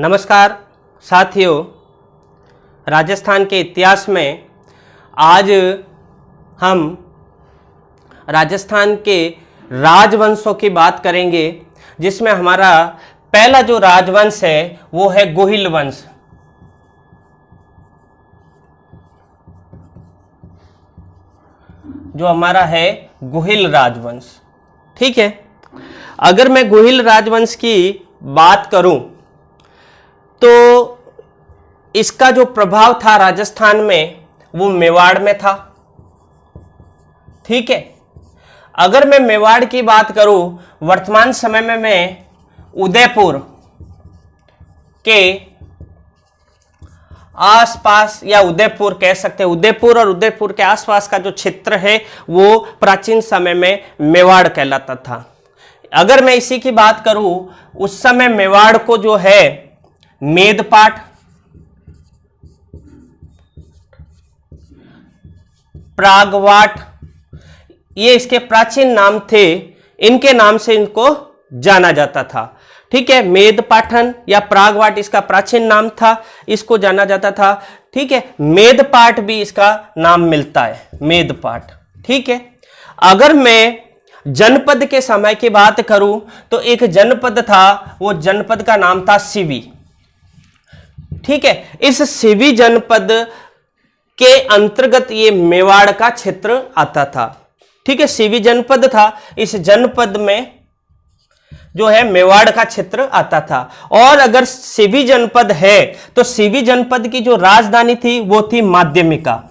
नमस्कार साथियों, राजस्थान के इतिहास में आज हम राजस्थान के राजवंशों की बात करेंगे, जिसमें हमारा पहला जो राजवंश है वो है गोहिल वंश। जो हमारा है गोहिल राजवंश। ठीक है, अगर मैं गोहिल राजवंश की बात करूं तो इसका जो प्रभाव था राजस्थान में वो मेवाड़ में था। ठीक है, अगर मैं मेवाड़ की बात करूं, वर्तमान समय में मैं उदयपुर के आसपास या उदयपुर कह सकते हैं, उदयपुर और उदयपुर के आसपास का जो क्षेत्र है वो प्राचीन समय में मेवाड़ कहलाता था। अगर मैं इसी की बात करूं, उस समय मेवाड़ को जो है मेदपाट, प्रागवाट, ये इसके प्राचीन नाम थे। इनके नाम से इनको जाना जाता था। ठीक है, मेदपाठन या प्रागवाट इसका प्राचीन नाम था, इसको जाना जाता था। ठीक है, मेदपाट भी इसका नाम मिलता है, मेदपाट। ठीक है, अगर मैं जनपद के समय की बात करूं तो एक जनपद था, वो जनपद का नाम था सिवी। ठीक है, इस सिवी जनपद के अंतर्गत ये मेवाड़ का क्षेत्र आता था। ठीक है, सिवी जनपद था, इस जनपद में जो है मेवाड़ का क्षेत्र आता था। और अगर सिवी जनपद है तो सिवी जनपद की जो राजधानी थी वो थी माध्यमिका।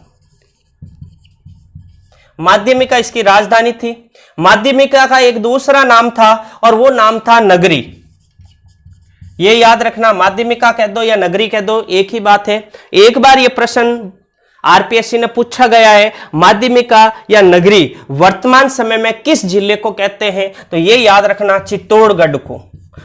माध्यमिका इसकी राजधानी थी। माध्यमिका का एक दूसरा नाम था और वो नाम था नगरी। ये याद रखना, माध्यमिका कह दो या नगरी कह दो, एक ही बात है। एक बार ये प्रश्न आरपीएससी ने पूछा गया है, माध्यमिका या नगरी वर्तमान समय में किस जिले को कहते हैं, तो ये याद रखना चित्तौड़गढ़ को।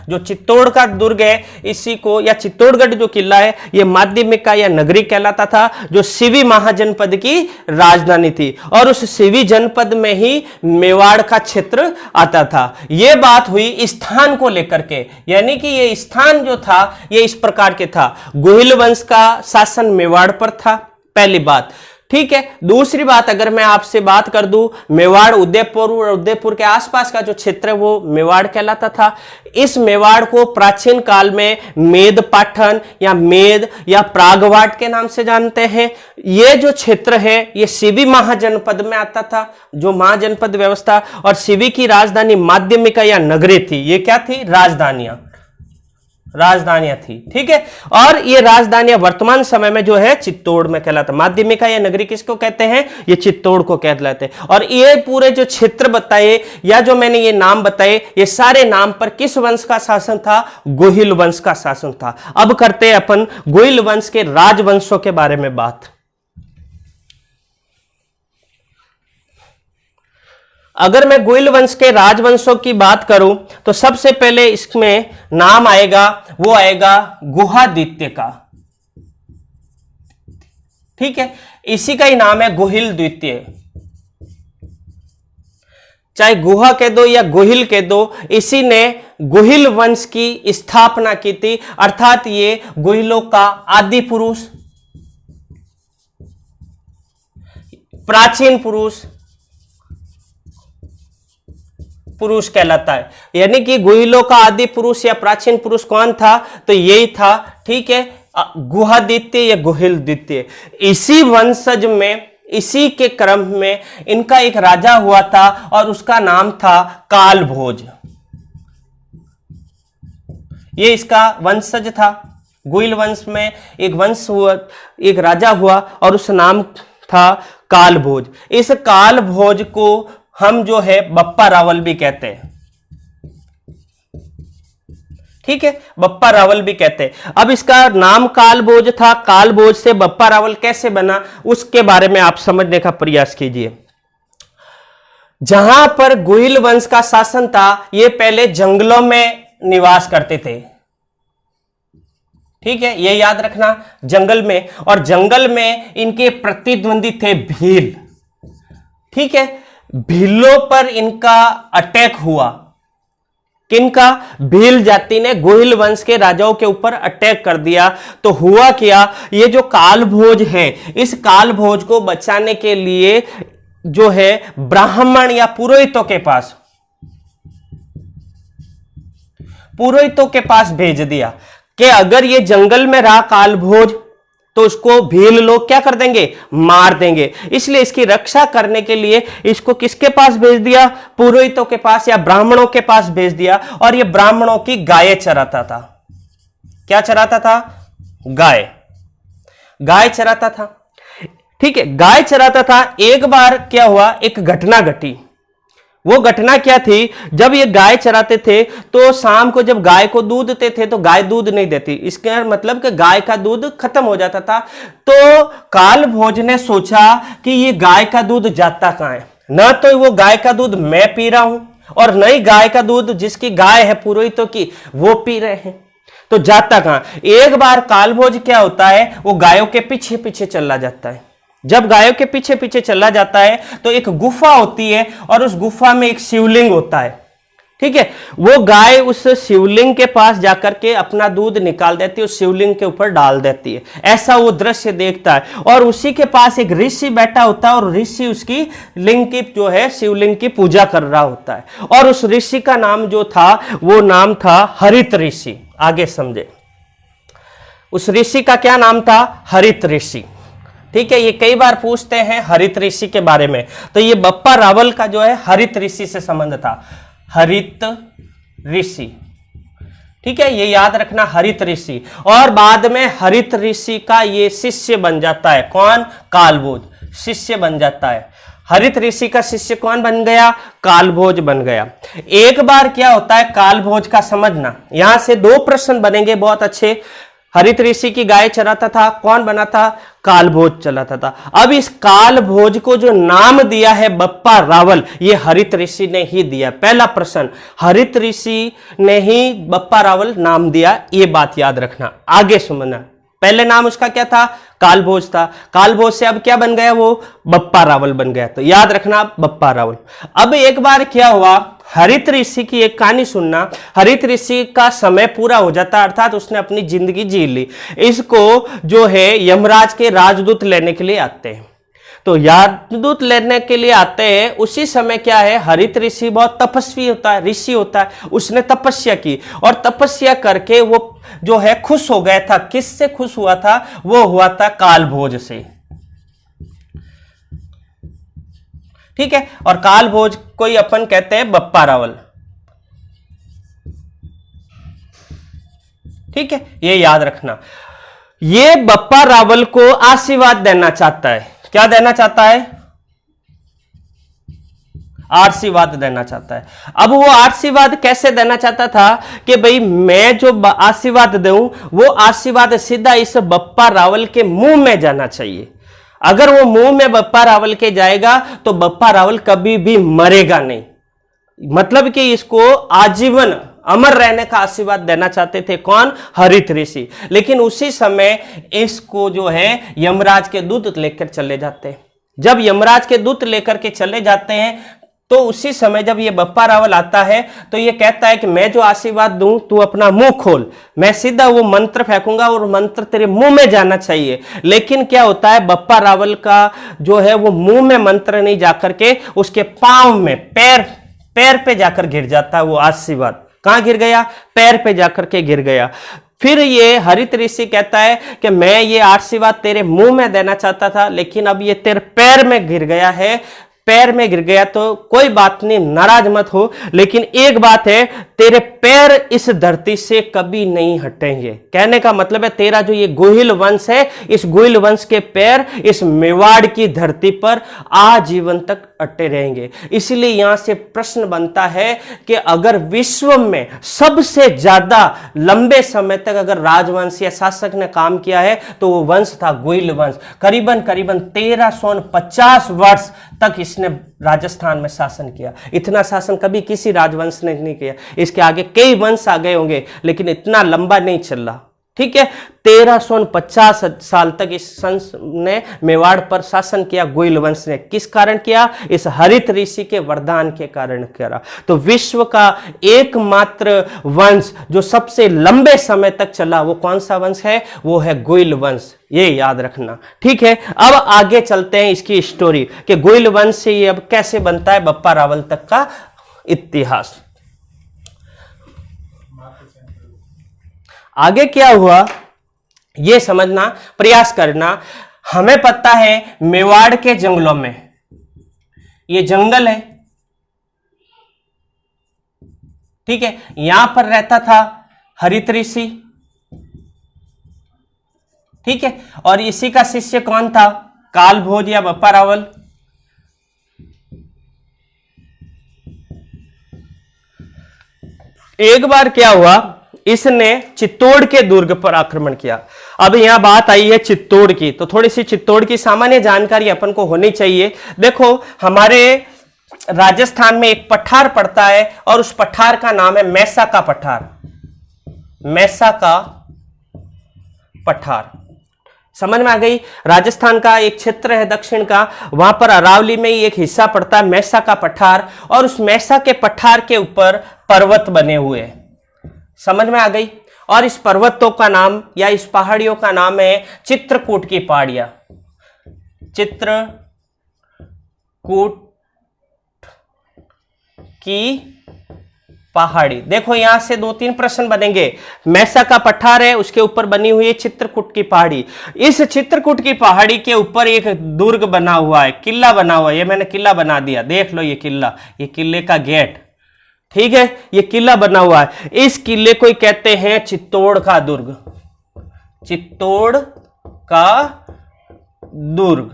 जो चित्तौड़ का दुर्ग है इसी को, या चित्तौड़गढ़ जो किला है, ये माध्यमिका या नगरी कहलाता था, जो सिवी महाजनपद की राजधानी थी। और उस सिवी जनपद में ही मेवाड़ का क्षेत्र आता था। यह बात हुई स्थान को लेकर के, यानी कि ये स्थान जो था ये इस प्रकार के था। गोहिल वंश का शासन मेवाड़ पर था, पहली बात। ठीक है, दूसरी बात अगर मैं आपसे बात कर दूं, मेवाड़ उदयपुर और उदयपुर के आसपास का जो क्षेत्र है वो मेवाड़ कहलाता था। इस मेवाड़ को प्राचीन काल में मेद पाठन या मेद या प्रागवाट के नाम से जानते हैं। ये जो क्षेत्र है ये सिवी महाजनपद में आता था, जो महाजनपद व्यवस्था, और सिवी की राजधानी माध्यमिका या नगरी थी। ये क्या थी? राजधानियां थी। ठीक है, और ये राजधानियां वर्तमान समय में जो है चित्तौड़ में कहलाता। माध्यमिका या नगरी किसको कहते हैं? ये चित्तौड़ को कहलाते हैं। और ये पूरे जो क्षेत्र बताए या जो मैंने ये नाम बताए, ये सारे नाम पर किस वंश का शासन था? गोहिल वंश का शासन था। अब करते हैं अपन गोहिल वंश के राजवंशों के बारे में बात। अगर मैं गोहिल वंश के राजवंशों की बात करूं तो सबसे पहले इसमें नाम आएगा, वो आएगा गुहादित्य का। ठीक है, इसी का ही नाम है गोहिल द्वितीय। चाहे गुहा कह दो या गोहिल कह दो, इसी ने गोहिल वंश की स्थापना की थी। अर्थात ये गोहिलों का आदि पुरुष, प्राचीन पुरुष कहलाता है। यानी कि गोहिलों का आदि पुरुष या प्राचीन पुरुष कौन था? तो यही था। ठीक है, गुहादित्य या गोहिल द्वितीय। इसी वंशज में, इसी के क्रम में इनका एक राजा हुआ था और उसका नाम था कालभोज। ये इसका वंशज था। गोहिल वंश में एक वंश हुआ, एक राजा हुआ और उस नाम था कालभोज। इस कालभोज को हम जो है बप्पा रावल भी कहते हैं। ठीक है, बप्पा रावल भी कहते हैं। अब इसका नाम कालभोज था, कालभोज से बप्पा रावल कैसे बना उसके बारे में आप समझने का प्रयास कीजिए। जहां पर गोहिल वंश का शासन था, ये पहले जंगलों में निवास करते थे। ठीक है, ये याद रखना, जंगल में। और जंगल में इनके प्रतिद्वंदी थे भील। ठीक है, भीलों पर इनका अटैक हुआ। किनका? भील जाति ने गोहिल वंश के राजाओं के ऊपर अटैक कर दिया। तो हुआ क्या, ये जो कालभोज है, इस कालभोज को बचाने के लिए जो है ब्राह्मण या पुरोहितों के पास भेज दिया कि अगर ये जंगल में रहा कालभोज तो उसको भील लोग क्या कर देंगे? मार देंगे। इसलिए इसकी रक्षा करने के लिए इसको किसके पास भेज दिया? पुरोहितों के पास या ब्राह्मणों के पास भेज दिया। और ये ब्राह्मणों की गायें चराता था। क्या चराता था? गाय चराता था। ठीक है, गाय चराता था। एक बार क्या हुआ, एक घटना घटी। वो घटना क्या थी, जब ये गाय चराते थे तो शाम को जब गाय को दूध देते थे तो गाय दूध नहीं देती, इसका मतलब कि गाय का दूध खत्म हो जाता था। तो कालभोज ने सोचा कि ये गाय का दूध जाता कहां है, न तो वो गाय का दूध मैं पी रहा हूं और न ही गाय का दूध जिसकी गाय है पुरोहितों की वो पी रहे हैं, तो जाता कहां। एक बार कालभोज क्या होता है, वो गायों के पीछे पीछे चला जाता है। जब गायों के पीछे पीछे चला जाता है तो एक गुफा होती है और उस गुफा में एक शिवलिंग होता है। ठीक है, वो गाय उस शिवलिंग के पास जाकर के अपना दूध निकाल देती है, उस शिवलिंग के ऊपर डाल देती है। ऐसा वो दृश्य देखता है और उसी के पास एक ऋषि बैठा होता है और ऋषि उसकी लिंग की जो है शिवलिंग की पूजा कर रहा होता है। और उस ऋषि का नाम जो था वो नाम था हरित ऋषि। आगे समझे, उस ऋषि का क्या नाम था? हरित ऋषि। ठीक है, ये कई बार पूछते हैं हरित ऋषि के बारे में। तो ये बप्पा रावल का जो है हरित ऋषि से संबंध था। हरित ऋषि, ठीक है, ये याद रखना, हरित ऋषि। और बाद में हरित ऋषि का ये शिष्य बन जाता है। कौन? कालभोज शिष्य बन जाता है। हरित ऋषि का शिष्य कौन बन गया? कालभोज बन गया। एक बार क्या होता है कालभोज का, समझना, यहां से दो प्रश्न बनेंगे बहुत अच्छे। हरित ऋषि की गाय चराता था, कौन बना था? कालभोज चलाता था। अब इस कालभोज को जो नाम दिया है बप्पा रावल, ये हरित ऋषि ने ही दिया। पहला प्रश्न, हरित ऋषि ने ही बप्पा रावल नाम दिया, ये बात याद रखना। आगे सुनना, पहले नाम उसका क्या था? कालभोज था। कालभोज से अब क्या बन गया? वो बप्पा रावल बन गया। तो याद रखना बप्पा रावल। अब एक बार क्या हुआ, हरित ऋषि की एक कहानी सुनना। हरित ऋषि का समय पूरा हो जाता, अर्थात उसने अपनी जिंदगी जी ली। इसको जो है यमराज के राजदूत लेने के लिए आते हैं। तो राजदूत लेने के लिए आते हैं, उसी समय क्या है, हरित ऋषि बहुत तपस्वी होता है, ऋषि होता है। उसने तपस्या की और तपस्या करके वो जो है खुश हो गया था। किससे खुश हुआ था? वो हुआ था कालभोज से। ठीक है, और कालभोज को ही अपन कहते हैं बप्पा रावल। ठीक है, ये याद रखना। ये बप्पा रावल को आशीर्वाद देना चाहता है। क्या देना चाहता है? आशीर्वाद देना चाहता है। अब वो आशीर्वाद कैसे देना चाहता था कि भाई मैं जो आशीर्वाद दूं वो आशीर्वाद सीधा इस बप्पा रावल के मुंह में जाना चाहिए। अगर वो मुंह में बप्पा रावल के जाएगा तो बप्पा रावल कभी भी मरेगा नहीं। मतलब कि इसको आजीवन अमर रहने का आशीर्वाद देना चाहते थे। कौन? हरित ऋषि। लेकिन उसी समय इसको जो है यमराज के दूत लेकर चले जाते हैं। जब यमराज के दूत लेकर के चले जाते हैं तो उसी समय जब ये बप्पा रावल आता है तो ये कहता है कि मैं जो आशीर्वाद दूं तू अपना मुंह खोल, मैं सीधा वो मंत्र फेंकूंगा और मंत्र तेरे मुंह में जाना चाहिए। लेकिन क्या होता है, बप्पा रावल का जो है वो मुंह में मंत्र नहीं जाकर के उसके पांव में, पैर पे जाकर गिर जाता है वो आशीर्वाद। कहां गिर गया? पैर पे जाकर के गिर गया। फिर ये हरित ऋषि कहता है कि मैं ये आशीर्वाद तेरे मुंह में देना चाहता था, लेकिन अब ये तेरे पैर में गिर गया है। पैर में गिर गया तो कोई बात नहीं, नाराज मत हो, लेकिन एक बात है, तेरे पैर इस धरती से कभी नहीं हटेंगे। कहने का मतलब है तेरा जो ये गोहिल वंश है, इस गोहिल वंश के पैर इस मेवाड़ की धरती पर आजीवन तक अटे रहेंगे। इसलिए यहां से प्रश्न बनता है कि अगर विश्व में सबसे ज्यादा लंबे समय तक अगर राजवंश या शासक ने काम किया है तो वो वंश था गोहिल वंश। करीबन 1350 वर्ष तक इसने राजस्थान में शासन किया। इतना शासन कभी किसी राजवंश ने नहीं किया। इसके आगे कई वंश आ गए होंगे लेकिन इतना लंबा नहीं चल रहा। ठीक है। 1350 साल तक इस वंश ने मेवाड़ पर शासन किया, गोइल वंश ने। किस कारण किया? इस हरित ऋषि के वरदान के कारण किया। तो विश्व का एकमात्र वंश जो सबसे लंबे समय तक चला, वो कौन सा वंश है? वो है गोइल वंश, ये याद रखना। ठीक है, अब आगे चलते हैं इसकी स्टोरी कि गोइल वंश से ये अब कैसे बनता है बप्पा रावल तक का इतिहास। आगे क्या हुआ यह समझना प्रयास करना। हमें पता है मेवाड़ के जंगलों में, ये जंगल है, ठीक है, यहां पर रहता था हरित ऋषि, ठीक है, और इसी का शिष्य कौन था? कालभोज या बप्पा रावल। एक बार क्या हुआ, इसने चित्तौड़ के दुर्ग पर आक्रमण किया। अब यहां बात आई है चित्तौड़ की, तो थोड़ी सी चित्तौड़ की सामान्य जानकारी अपन को होनी चाहिए। देखो, हमारे राजस्थान में एक पठार पड़ता है और उस पठार का नाम है मैसा का पठार। मैसा का पठार समझ में आ गई? राजस्थान का एक क्षेत्र है दक्षिण का, वहां पर अरावली में ही एक हिस्सा पड़ता है मैसा का पठार, और उस मैसा के पठार के ऊपर पर्वत बने हुए हैं। समझ में आ गई? और इस पर्वतों का नाम या इस पहाड़ियों का नाम है चित्रकूट की पहाड़ियां। चित्रकूट की पहाड़ी। देखो यहां से 2-3 प्रश्न बनेंगे। मैसा का पठार है, उसके ऊपर बनी हुई है चित्रकूट की पहाड़ी। इस चित्रकूट की पहाड़ी के ऊपर एक दुर्ग बना हुआ है, किला बना हुआ है। ये मैंने किला बना दिया, देख लो ये किला, ये किले का गेट, ठीक है, ये किला बना हुआ है। इस किले को कहते हैं चित्तौड़ का दुर्ग। चित्तौड़ का दुर्ग,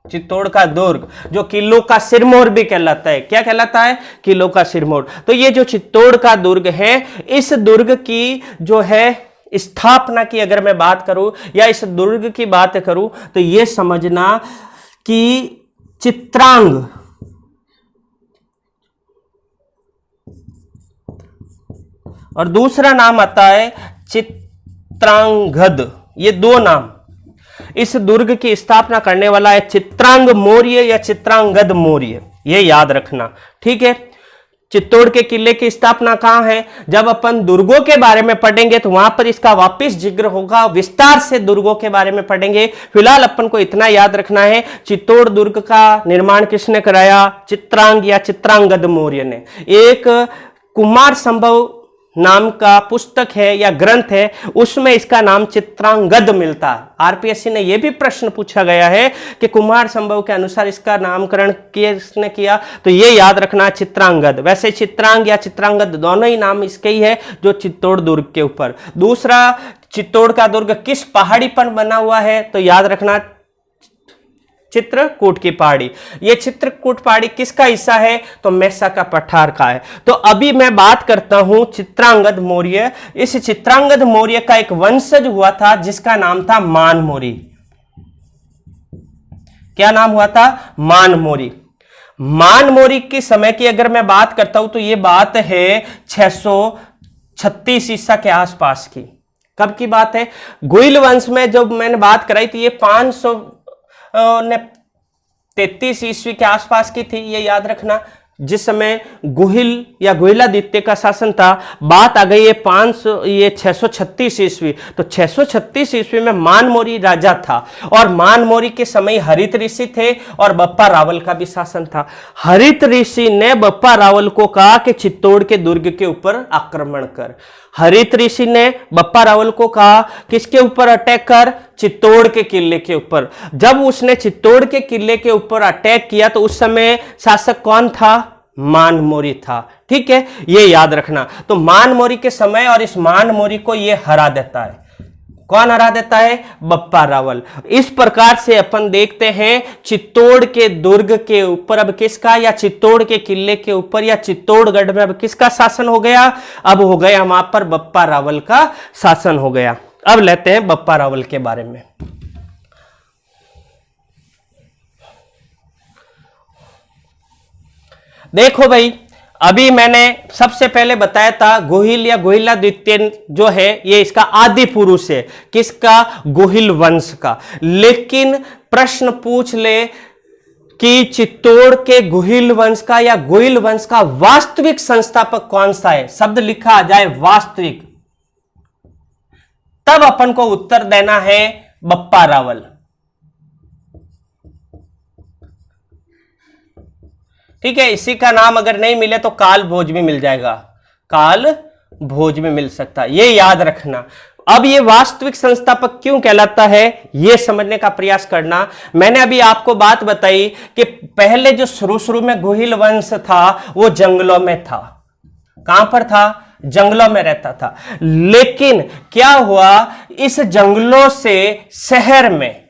चित्तौड़ का दुर्ग, जो किलों का सिरमौर भी कहलाता है। क्या कहलाता है? किलों का सिरमौर। तो ये जो चित्तौड़ का दुर्ग है, इस दुर्ग की जो है स्थापना की अगर मैं बात करूं या इस दुर्ग की बात करूं, तो ये समझना कि चित्रांग और दूसरा नाम आता है चित्रांगद, ये दो नाम इस दुर्ग की स्थापना करने वाला है चित्रांग मौर्य या चित्रांगद मौर्य, ये याद रखना। ठीक है, चित्तौड़ के किले की स्थापना कहां है? जब अपन दुर्गों के बारे में पढ़ेंगे तो वहां पर इसका वापस जिक्र होगा, विस्तार से दुर्गों के बारे में पढ़ेंगे। फिलहाल अपन को इतना याद रखना है, चित्तौड़ दुर्ग का निर्माण किसने कराया? चित्रांग या चित्रांगद मौर्य ने। एक कुमार संभव नाम का पुस्तक है या ग्रंथ है, उसमें इसका नाम चित्रांगद मिलता है। आरपीएससी ने यह भी प्रश्न पूछा गया है कि कुमार संभव के अनुसार इसका नामकरण किसने किया, तो यह याद रखना चित्रांगद। वैसे चित्रांग या चित्रांगद दोनों ही नाम इसके ही है जो चित्तौड़ दुर्ग के ऊपर। दूसरा, चित्तौड़ का दुर्ग किस पहाड़ी पर बना हुआ है, तो याद रखना चित्रकूट की पहाड़ी। ये चित्रकूट पहाड़ी किसका हिस्सा है? तो मैसा का पठार का है। तो अभी मैं बात करता हूं चित्रांगद मौर्य। इस चित्रांगद मौर्य का एक वंशज हुआ था जिसका नाम था मान मौर्य। क्या नाम हुआ था? मान मौर्य। मान मौर्य के समय की अगर मैं बात करता हूं तो यह बात है 636 ईसा के आसपास की। कब की बात है? गोइल वंश में जब मैंने बात कराई थी, ये 533 ईस्वी के आसपास की थी, ये याद रखना। जिस समय गुहिल या गुहिलादित्य का शासन था, बात आ गई है 636 ईस्वी। तो 636 ईस्वी में मान मौर्य राजा था और मान मौर्य के समय हरित ऋषि थे और बप्पा रावल का भी शासन था। हरित ऋषि ने बप्पा रावल को कहा कि चित्तौड़ के दुर्ग के ऊपर आक्रमण कर। हरित ऋषि ने बप्पा रावल को कहा किसके ऊपर अटैक कर? चित्तौड़ के किले के ऊपर। जब उसने चित्तौड़ के किले के ऊपर अटैक किया तो उस समय शासक कौन था? मान मौर्य था। ठीक है, ये याद रखना। तो मान मौर्य के समय और इस मान मौर्य को ये हरा देता है। कौन हरा देता है? बप्पा रावल। इस प्रकार से अपन देखते हैं चित्तौड़ के दुर्ग के ऊपर अब किसका, या चित्तौड़ के किले के ऊपर या चित्तौड़गढ़ में अब किसका शासन हो गया? अब हो गया वहां पर बप्पा रावल का शासन हो गया। अब लेते हैं बप्पा रावल के बारे में। देखो भाई, अभी मैंने सबसे पहले बताया था गोहिल या गोहिला द्वितीय जो है ये इसका आदि पुरुष है, किसका? गोहिल वंश का। लेकिन प्रश्न पूछ ले कि चित्तौड़ के गोहिल वंश का या गोहिल वंश का वास्तविक संस्थापक कौन सा है, शब्द लिखा आ जाए वास्तविक, तब अपन को उत्तर देना है बप्पा रावल। ठीक है, इसी का नाम अगर नहीं मिले तो काल भोज भी मिल जाएगा, काल भोज में मिल सकता है, ये याद रखना। अब ये वास्तविक संस्थापक क्यों कहलाता है ये समझने का प्रयास करना। मैंने अभी आपको बात बताई कि पहले जो शुरू में गोहिल वंश था वो जंगलों में था। कहां पर था? जंगलों में रहता था। लेकिन क्या हुआ, इस जंगलों से शहर में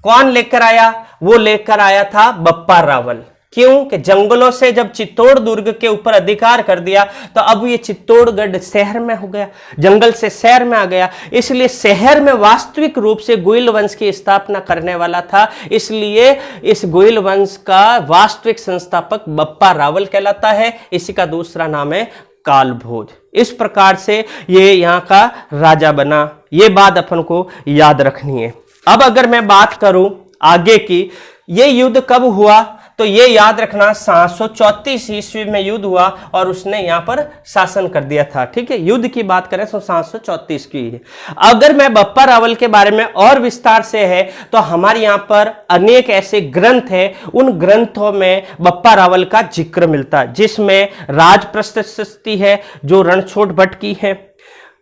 कौन लेकर आया? वो लेकर आया था बप्पा रावल। क्यों? कि जंगलों से जब चित्तौड़ दुर्ग के ऊपर अधिकार कर दिया तो अब ये चित्तौड़गढ़ शहर में हो गया, जंगल से शहर में आ गया। इसलिए शहर में वास्तविक रूप से गोहिल वंश की स्थापना करने वाला था। इसलिए इस गोहिल वंश का वास्तविक संस्थापक बप्पा रावल कहलाता है। इसी का दूसरा नाम है कालभोज। इस प्रकार से ये यहाँ का राजा बना, ये बात अपन को याद रखनी है। अब अगर मैं बात करूं आगे की, ये युद्ध कब हुआ तो ये याद रखना 734 ईस्वी में युद्ध हुआ और उसने यहां पर शासन कर दिया था। ठीक है, युद्ध की बात करें तो 734 की है। अगर मैं बप्पा रावल के बारे में और विस्तार से है तो हमारे यहां पर अनेक ऐसे ग्रंथ हैं, उन ग्रंथों में बप्पा रावल का जिक्र मिलता है, जिसमें राज प्रशस्ति है जो रणछोड़ भट्ट की है,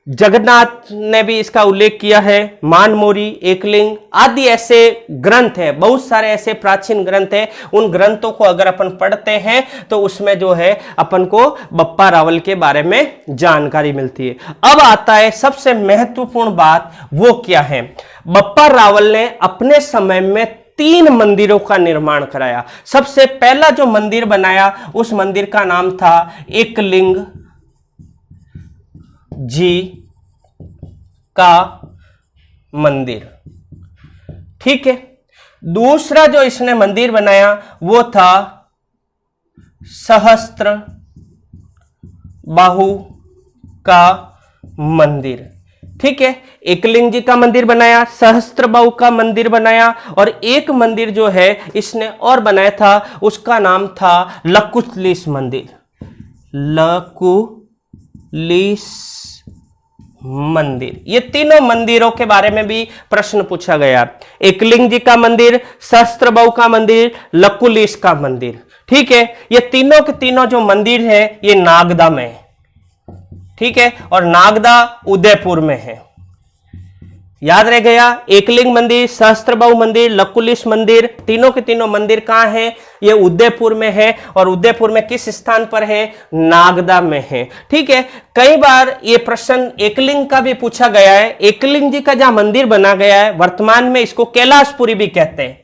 जगन्नाथ ने भी इसका उल्लेख किया है, मानमोरी, एकलिंग आदि ऐसे ग्रंथ हैं, बहुत सारे ऐसे प्राचीन ग्रंथ हैं। उन ग्रंथों को अगर अपन पढ़ते हैं तो उसमें जो है अपन को बप्पा रावल के बारे में जानकारी मिलती है। अब आता है सबसे महत्वपूर्ण बात, वो क्या है? बप्पा रावल ने अपने समय में 3 मंदिरों का निर्माण कराया। सबसे पहला जो मंदिर बनाया उस मंदिर का नाम था एकलिंग जी का मंदिर। ठीक है, दूसरा जो इसने मंदिर बनाया वो था सहस्त्र बाहु का मंदिर। ठीक है, एकलिंग जी का मंदिर बनाया, सहस्त्र बाहु का मंदिर बनाया, और एक मंदिर जो है इसने और बनाया था उसका नाम था लकुलिश मंदिर। लकुलिश मंदिर। ये तीनों मंदिरों के बारे में भी प्रश्न पूछा गया। एकलिंग जी का मंदिर, सहस्त्रबाहु का मंदिर, लकुलिश का मंदिर। ठीक है, ये तीनों के तीनों जो मंदिर है ये नागदा में है। ठीक है, और नागदा उदयपुर में है। याद रह गया, एकलिंग मंदिर, सहस्त्रबाहु मंदिर, लकुलिश मंदिर, तीनों के तीनों मंदिर कहां है? ये उदयपुर में है। और उदयपुर में किस स्थान पर है? नागदा में है। ठीक है, कई बार ये प्रश्न एकलिंग का भी पूछा गया है। एकलिंग जी का जहां मंदिर बना गया है वर्तमान में इसको कैलाशपुरी भी कहते हैं,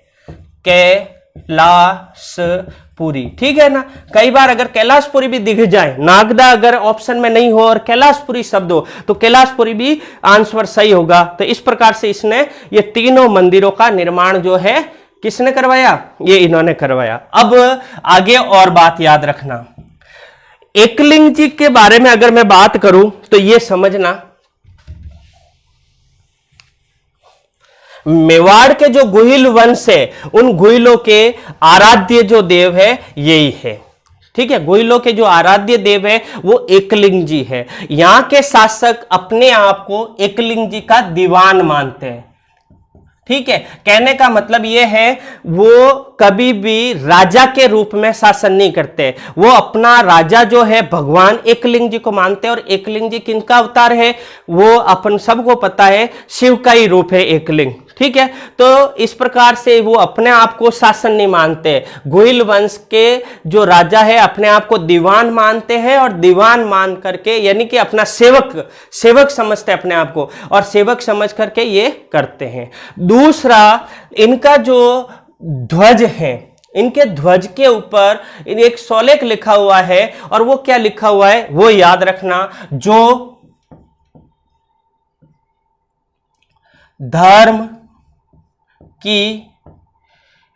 कैलाशपुरी। ठीक है ना, कई बार अगर कैलाशपुरी भी दिख जाए, नागदा अगर ऑप्शन में नहीं हो और कैलाशपुरी शब्द हो तो कैलाशपुरी भी आंसर सही होगा। तो इस प्रकार से इसने ये तीनों मंदिरों का निर्माण जो है किसने करवाया? ये इन्होंने करवाया। अब आगे और बात याद रखना, एकलिंग जी के बारे में अगर मैं बात करूं तो ये समझना, मेवाड़ के जो गोहिल वंश है उन गोहिलों के आराध्य जो देव है यही है। ठीक है, गोहिलों के जो आराध्य देव है वो एकलिंग जी है। यहां के शासक अपने आप को एकलिंग जी का दीवान मानते हैं। ठीक है, कहने का मतलब यह है वो कभी भी राजा के रूप में शासन नहीं करते, वो अपना राजा जो है भगवान एकलिंग जी को मानते हैं। और एकलिंग जी किनका अवतार है? वो अपन सबको पता है शिव का ही रूप है एकलिंग। ठीक है, तो इस प्रकार से वो अपने आप को शासन नहीं मानते। गोहिल वंश के जो राजा है अपने आप को दीवान मानते हैं, और दीवान मान करके यानी कि अपना सेवक समझते हैं अपने आप को, और सेवक समझ करके ये करते हैं। दूसरा, इनका जो ध्वज है, इनके ध्वज के ऊपर एक शोलेख लिखा हुआ है, और वो क्या लिखा हुआ है वो याद रखना, जो धर्म की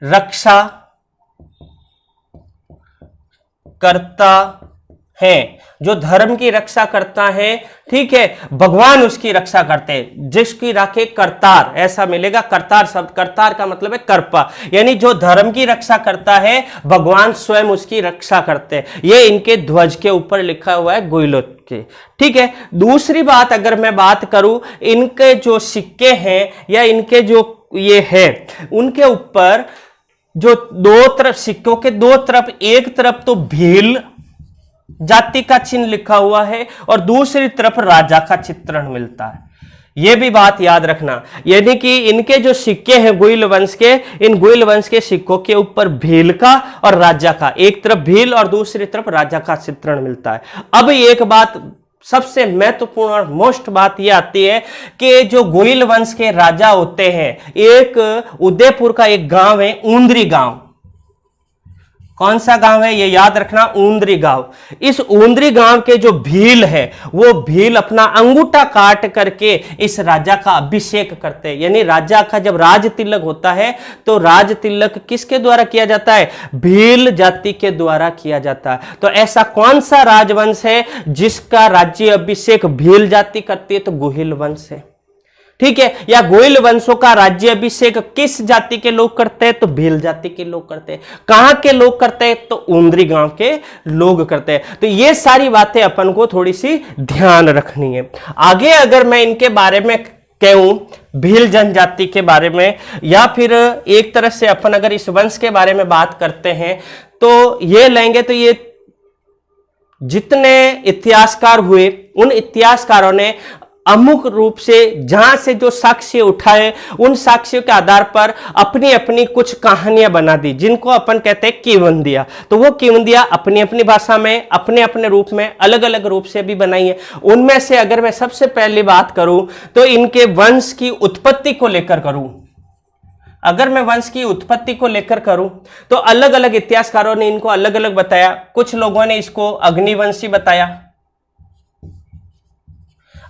रक्षा करता है, जो धर्म की रक्षा करता है, ठीक है, भगवान उसकी रक्षा करते हैं। जिसकी राखे करतार, ऐसा मिलेगा। करतार शब्द, करतार का मतलब है करपा, यानी जो धर्म की रक्षा करता है भगवान स्वयं उसकी रक्षा करते हैं। ये इनके ध्वज के ऊपर लिखा हुआ है गोइलों के, ठीक है। दूसरी बात अगर मैं बात करूं, इनके जो सिक्के हैं या इनके जो ये है, उनके ऊपर जो दो तरफ, सिक्कों के दो तरफ, एक तरफ तो भील जाति का चिन्ह लिखा हुआ है और दूसरी तरफ राजा का चित्रण मिलता है। यह भी बात याद रखना, यानी कि इनके जो सिक्के हैं गोइल वंश के, इन गोइल वंश के सिक्कों के ऊपर भील का और राजा का, एक तरफ भील और दूसरी तरफ राजा का चित्रण मिलता है। अब एक बात सबसे महत्वपूर्ण और मोस्ट बात यह आती है कि जो गोइल वंश के राजा होते हैं, एक उदयपुर का एक गांव है ऊंद्री गांव। कौन सा गांव है ये याद रखना, ऊंद्री गांव। इस ऊंद्री गांव के जो भील है, वो भील अपना अंगूठा काट करके इस राजा का अभिषेक करते हैं। यानी राजा का जब राज तिलक होता है तो राज तिलक किसके द्वारा किया जाता है? भील जाति के द्वारा किया जाता है। तो ऐसा कौन सा राजवंश है जिसका राज्य अभिषेक भील जाति करती है? तो गोहिल वंश है, ठीक है। या गोइल वंशों का राज्य अभिषेक किस जाति के लोग करते हैं? तो भील जाति के लोग करते हैं। कहां के लोग करते हैं? तो ऊंद्री गांव के लोग करते हैं। तो ये सारी बातें अपन को थोड़ी सी ध्यान रखनी है। आगे अगर मैं इनके बारे में कहूं, भील जनजाति के बारे में, या फिर एक तरह से अपन अगर इस वंश के बारे में बात करते हैं तो ये लेंगे, तो ये जितने इतिहासकार हुए उन इतिहासकारों ने अमुक रूप से जहां से जो साक्ष्य उठाए, उन साक्ष्यों के आधार पर अपनी अपनी कुछ कहानियां बना दी, जिनको अपन कहते हैं किवंदिया। तो वो किवंदिया अपनी अपनी भाषा में, अपने अपने रूप में, अलग अलग रूप से भी बनाई है। उनमें से अगर मैं सबसे पहली बात करूं तो इनके वंश की उत्पत्ति को लेकर करूं, अगर मैं वंश की उत्पत्ति को लेकर करूं तो अलग अलग इतिहासकारों ने इनको अलग अलग बताया। कुछ लोगों ने इसको अग्निवंशी बताया।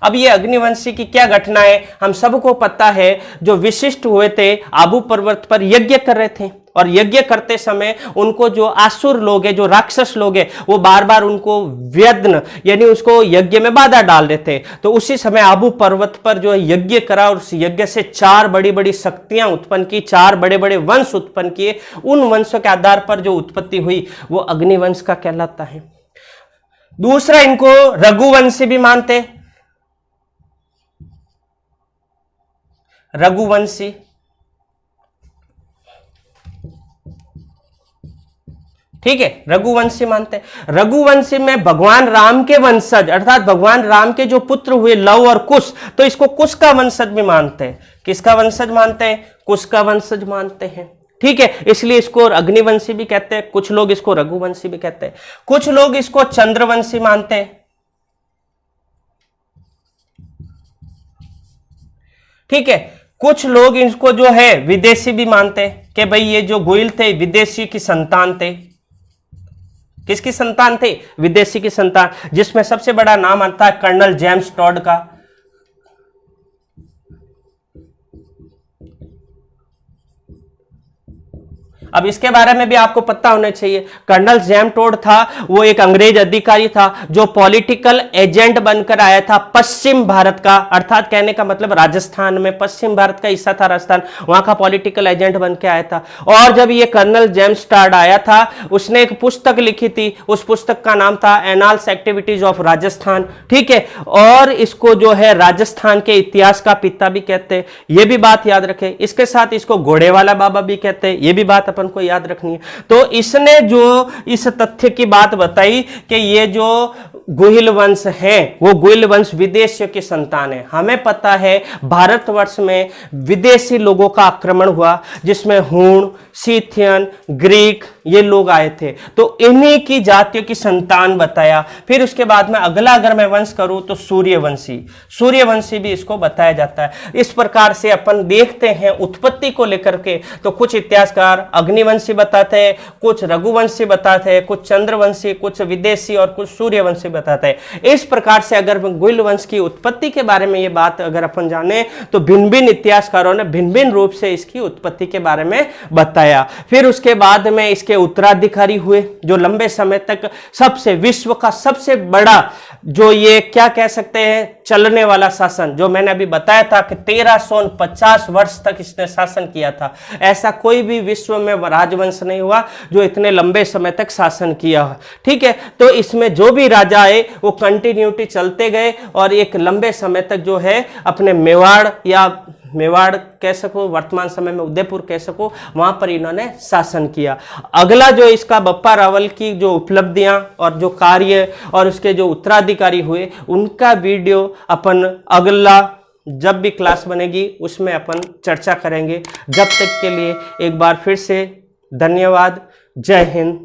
अब ये अग्निवंशी की क्या घटना है, हम सबको पता है। जो विशिष्ट हुए थे, आबू पर्वत पर यज्ञ कर रहे थे और यज्ञ करते समय उनको जो आसुर लोग हैं, जो राक्षस लोग हैं, वो बार बार उनको व्यग्न यानी उसको यज्ञ में बाधा डाल रहे थे। तो उसी समय आबू पर्वत पर जो यज्ञ करा और उस यज्ञ से 4 बड़ी बड़ी शक्तियां उत्पन्न की, 4 बड़े बड़े वंश उत्पन्न किए। उन वंशों के आधार पर जो उत्पत्ति हुई वो अग्निवंश का कहलाता है। दूसरा, इनको रघुवंशी भी मानते, रघुवंशी, ठीक है, रघुवंशी मानते हैं। रघुवंशी में भगवान राम के वंशज, अर्थात भगवान राम के जो पुत्र हुए लव और कुश, तो इसको कुश का वंशज भी मानते हैं। किसका वंशज मानते हैं? कुश का वंशज मानते हैं, ठीक है। इसलिए इसको अग्निवंशी भी कहते हैं, कुछ लोग इसको रघुवंशी भी कहते हैं, कुछ लोग इसको चंद्रवंशी मानते हैं, ठीक है। कुछ लोग इसको जो है विदेशी भी मानते हैं कि भाई ये जो गोइल थे विदेशी की संतान थे। किसकी संतान थे? विदेशी की संतान, जिसमें सबसे बड़ा नाम आता है कर्नल जेम्स टॉड का। अब इसके बारे में भी आपको पता होना चाहिए। कर्नल जेम्स टॉड था, वो एक अंग्रेज अधिकारी था जो पॉलिटिकल एजेंट बनकर आया था पश्चिम भारत का, अर्थात कहने का मतलब राजस्थान में, पश्चिम भारत का हिस्सा था राजस्थान, वहां का पॉलिटिकल एजेंट बन के आया था। और जब ये कर्नल जेम्स टॉड आया था, उसने एक पुस्तक लिखी थी, उस पुस्तक का नाम था एनाल्स एक्टिविटीज ऑफ राजस्थान, ठीक है। और इसको जो है राजस्थान के इतिहास का पिता भी कहते हैं, ये भी बात याद रखें। इसके साथ इसको घोड़े वाला बाबा भी कहते हैं, ये भी बात अपन को याद रखनी है। तो इसने जो इस तथ्य की बात बताई कि ये जो गोहिल वंश है वो गोहिल वंश विदेशियों की संतान है। हमें पता है भारतवर्ष में विदेशी लोगों का आक्रमण हुआ, जिसमें हूण, सीथियन, ग्रीक ये लोग आए थे, तो इन्हीं की जातियों की संतान बताया। फिर उसके बाद में अगला अगर मैं वंश करूं तो सूर्यवंशी, सूर्यवंशी भी इसको बताया जाता है। इस प्रकार से अपन देखते हैं उत्पत्ति को लेकर के, तो कुछ इतिहासकार अग्निवंशी बताते हैं, कुछ रघुवंशी बताते हैं, कुछ चंद्रवंशी, कुछ विदेशी और कुछ सूर्यवंशी बताता है। इस प्रकार से अगर गुइल वंश की उत्पत्ति के बारे में ये बात अगर अपन जाने तो भिन्न भिन्न इतिहासकारों ने भिन्न भिन्न रूप से इसकी उत्पत्ति के बारे में बताया। फिर उसके बाद में इसके उत्तराधिकारी हुए जो लंबे समय तक सबसे विश्व का सबसे बड़ा जो ये क्या कह सकते हैं चलने वाला शासन, जो मैंने अभी बताया था कि 1350 वर्ष तक इसने शासन किया था। ऐसा कोई भी विश्व में राजवंश नहीं हुआ जो इतने लंबे समय तक शासन किया। ठीक है, तो इसमें जो भी राजा आए वो कंटिन्यूटी चलते गए और एक लंबे समय तक जो है अपने मेवाड़ कह सको, वर्तमान समय में उदयपुर कह सको, वहां पर इन्होंने शासन किया। अगला जो इसका बप्पा रावल की जो उपलब्धियां और जो कार्य और उसके जो उत्तराधिकारी हुए उनका वीडियो अपन अगला जब भी क्लास बनेगी उसमें अपन चर्चा करेंगे। जब तक के लिए एक बार फिर से धन्यवाद। जय हिंद।